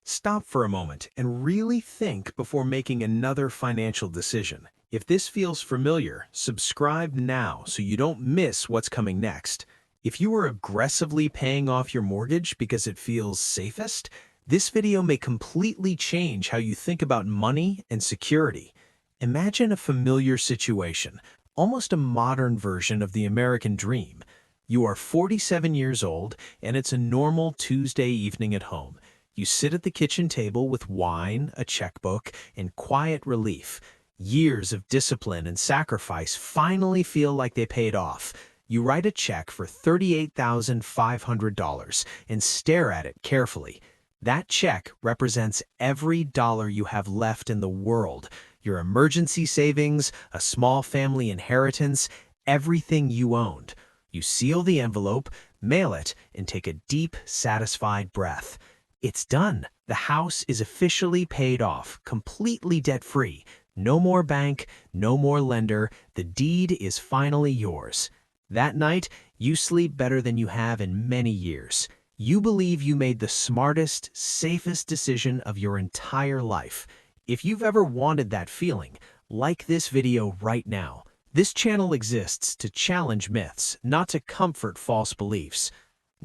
Stop for a moment and really think before making another financial decision. If this feels familiar, subscribe now so you don't miss what's coming next. If you are aggressively paying off your mortgage because it feels safest, this video may completely change how you think about money and security. Imagine a familiar situation, almost a modern version of the American dream. You are 47 years old and it's a normal Tuesday evening at home. You sit at the kitchen table with wine, a checkbook, and quiet relief. Years of discipline and sacrifice finally feel like they paid off. You write a check for $38,500 and stare at it carefully. That check represents every dollar you have left in the world. Your emergency savings, a small family inheritance, everything you owned. You seal the envelope, mail it, and take a deep, satisfied breath. It's done. The house is officially paid off, completely debt-free. No more bank, no more lender. The deed is finally yours. That night, you sleep better than you have in many years. You believe you made the smartest, safest decision of your entire life. If you've ever wanted that feeling, like this video right now. This channel exists to challenge myths, not to comfort false beliefs.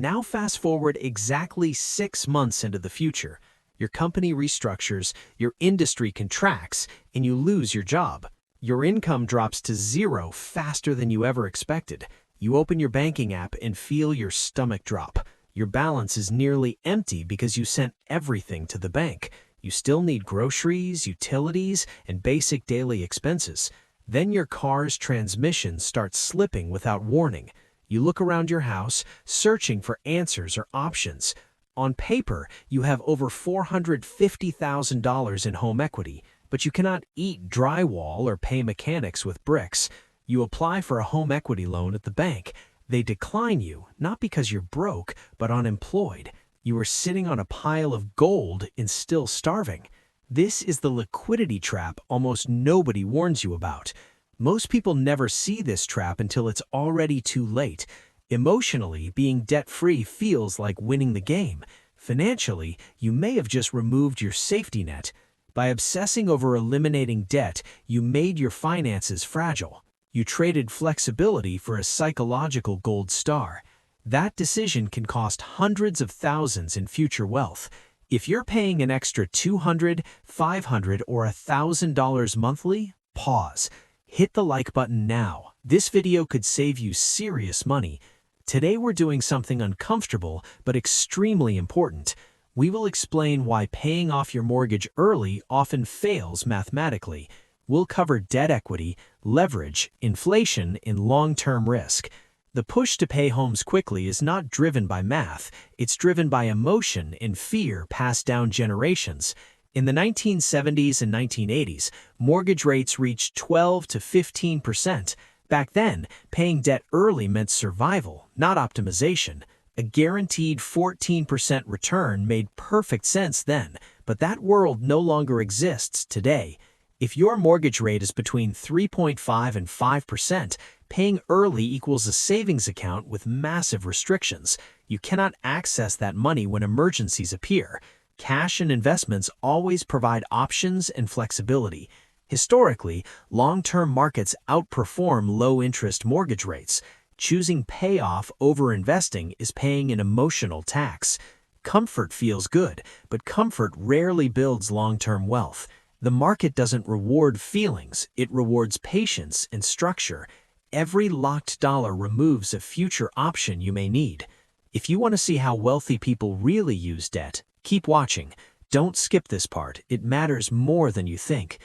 Now fast forward exactly 6 months into the future. Your company restructures, your industry contracts, and you lose your job. Your income drops to zero faster than you ever expected. You open your banking app and feel your stomach drop. Your balance is nearly empty because you sent everything to the bank. You still need groceries, utilities, and basic daily expenses. Then your car's transmission starts slipping without warning. You look around your house, searching for answers or options. On paper, you have over $450,000 in home equity, but you cannot eat drywall or pay mechanics with bricks. You apply for a home equity loan at the bank. They decline you, not because you're broke, but unemployed. You are sitting on a pile of gold and still starving. This is the liquidity trap almost nobody warns you about. Most people never see this trap until it's already too late. Emotionally, being debt-free feels like winning the game. Financially, you may have just removed your safety net. By obsessing over eliminating debt, you made your finances fragile. You traded flexibility for a psychological gold star. That decision can cost hundreds of thousands in future wealth. If you're paying an extra $200, $500, or $1,000 monthly, pause. Hit the like button now. This video could save you serious money. Today we're doing something uncomfortable but extremely important. We will explain why paying off your mortgage early often fails mathematically. We'll cover debt equity, leverage, inflation, and long-term risk. The push to pay homes quickly is not driven by math. It's driven by emotion and fear passed down generations. In the 1970s and 1980s, mortgage rates reached 12 to 15%. Back then, paying debt early meant survival, not optimization. A guaranteed 14% return made perfect sense then, but that world no longer exists today. If your mortgage rate is between 3.5 and 5%, paying early equals a savings account with massive restrictions. You cannot access that money when emergencies appear. Cash and investments always provide options and flexibility. Historically, long-term markets outperform low-interest mortgage rates. Choosing payoff over investing is paying an emotional tax. Comfort feels good, but comfort rarely builds long-term wealth. The market doesn't reward feelings, it rewards patience and structure. Every locked dollar removes a future option you may need. If you want to see how wealthy people really use debt, keep watching. Don't skip this part, it matters more than you think.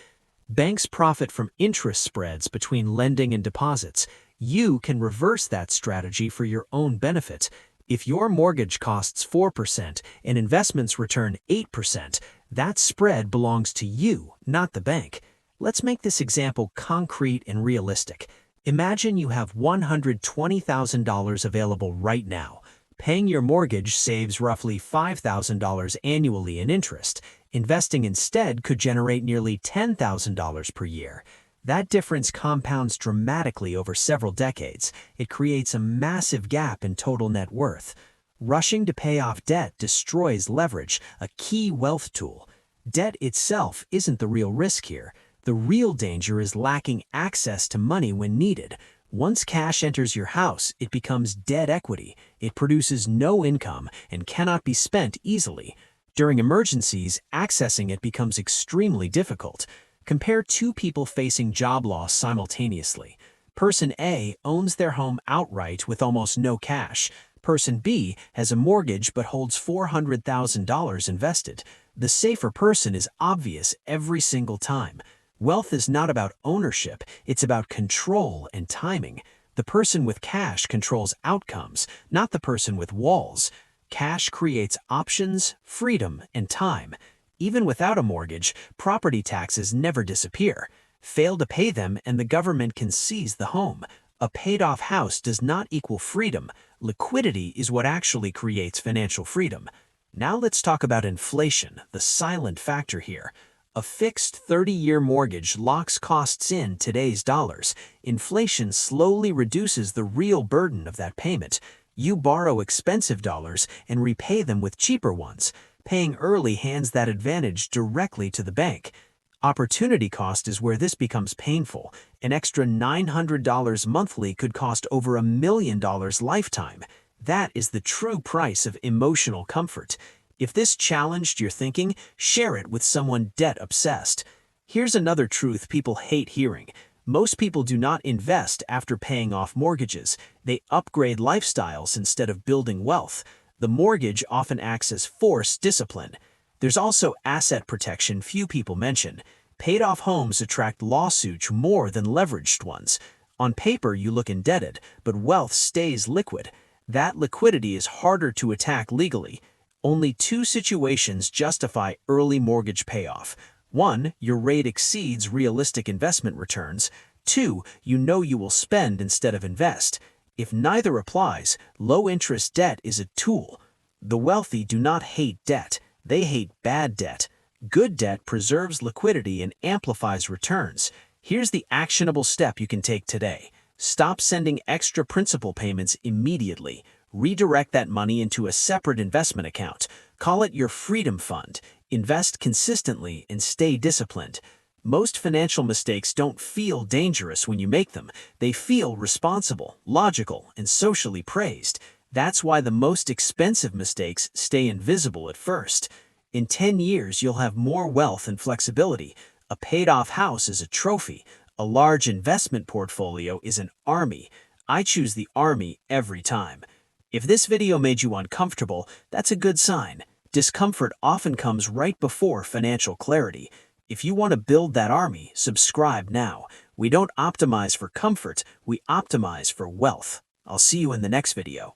Banks profit from interest spreads between lending and deposits. You can reverse that strategy for your own benefit. If your mortgage costs 4% and investments return 8%, that spread belongs to you, not the bank. Let's make this example concrete and realistic. Imagine you have $120,000 available right now. Paying your mortgage saves roughly $5,000 annually in interest. Investing instead could generate nearly $10,000 per year. That difference compounds dramatically over several decades. It creates a massive gap in total net worth. Rushing to pay off debt destroys leverage, a key wealth tool. Debt itself isn't the real risk here. The real danger is lacking access to money when needed. Once cash enters your house, it becomes dead equity. It produces no income and cannot be spent easily. During emergencies, accessing it becomes extremely difficult. Compare two people facing job loss simultaneously. Person A owns their home outright with almost no cash. Person B has a mortgage but holds $400,000 invested. The safer person is obvious every single time. Wealth is not about ownership, it's about control and timing. The person with cash controls outcomes, not the person with walls. Cash creates options, freedom, and time. Even without a mortgage, property taxes never disappear. Fail to pay them and the government can seize the home. A paid-off house does not equal freedom. Liquidity is what actually creates financial freedom. Now let's talk about inflation, the silent factor here. A fixed 30-year mortgage locks costs in today's dollars. Inflation slowly reduces the real burden of that payment. You borrow expensive dollars and repay them with cheaper ones. Paying early hands that advantage directly to the bank. Opportunity cost is where this becomes painful. An extra $900 monthly could cost over $1 million lifetime. That is the true price of emotional comfort. If this challenged your thinking, share it with someone debt-obsessed. Here's another truth people hate hearing. Most people do not invest after paying off mortgages. They upgrade lifestyles instead of building wealth. The mortgage often acts as forced discipline. There's also asset protection few people mention. Paid-off homes attract lawsuits more than leveraged ones. On paper, you look indebted, but wealth stays liquid. That liquidity is harder to attack legally. Only two situations justify early mortgage payoff. 1, your rate exceeds realistic investment returns. 2, you know you will spend instead of invest. If neither applies, low-interest debt is a tool. The wealthy do not hate debt. They hate bad debt. Good debt preserves liquidity and amplifies returns. Here's the actionable step you can take today. Stop sending extra principal payments immediately. Redirect that money into a separate investment account. Call it your freedom fund. Invest consistently and stay disciplined. Most financial mistakes don't feel dangerous when you make them. They feel responsible, logical, and socially praised. That's why the most expensive mistakes stay invisible at first. In 10 years, you'll have more wealth and flexibility. A paid-off house is a trophy. A large investment portfolio is an army. I choose the army every time. If this video made you uncomfortable, that's a good sign. Discomfort often comes right before financial clarity. If you want to build that army, subscribe now. We don't optimize for comfort, we optimize for wealth. I'll see you in the next video.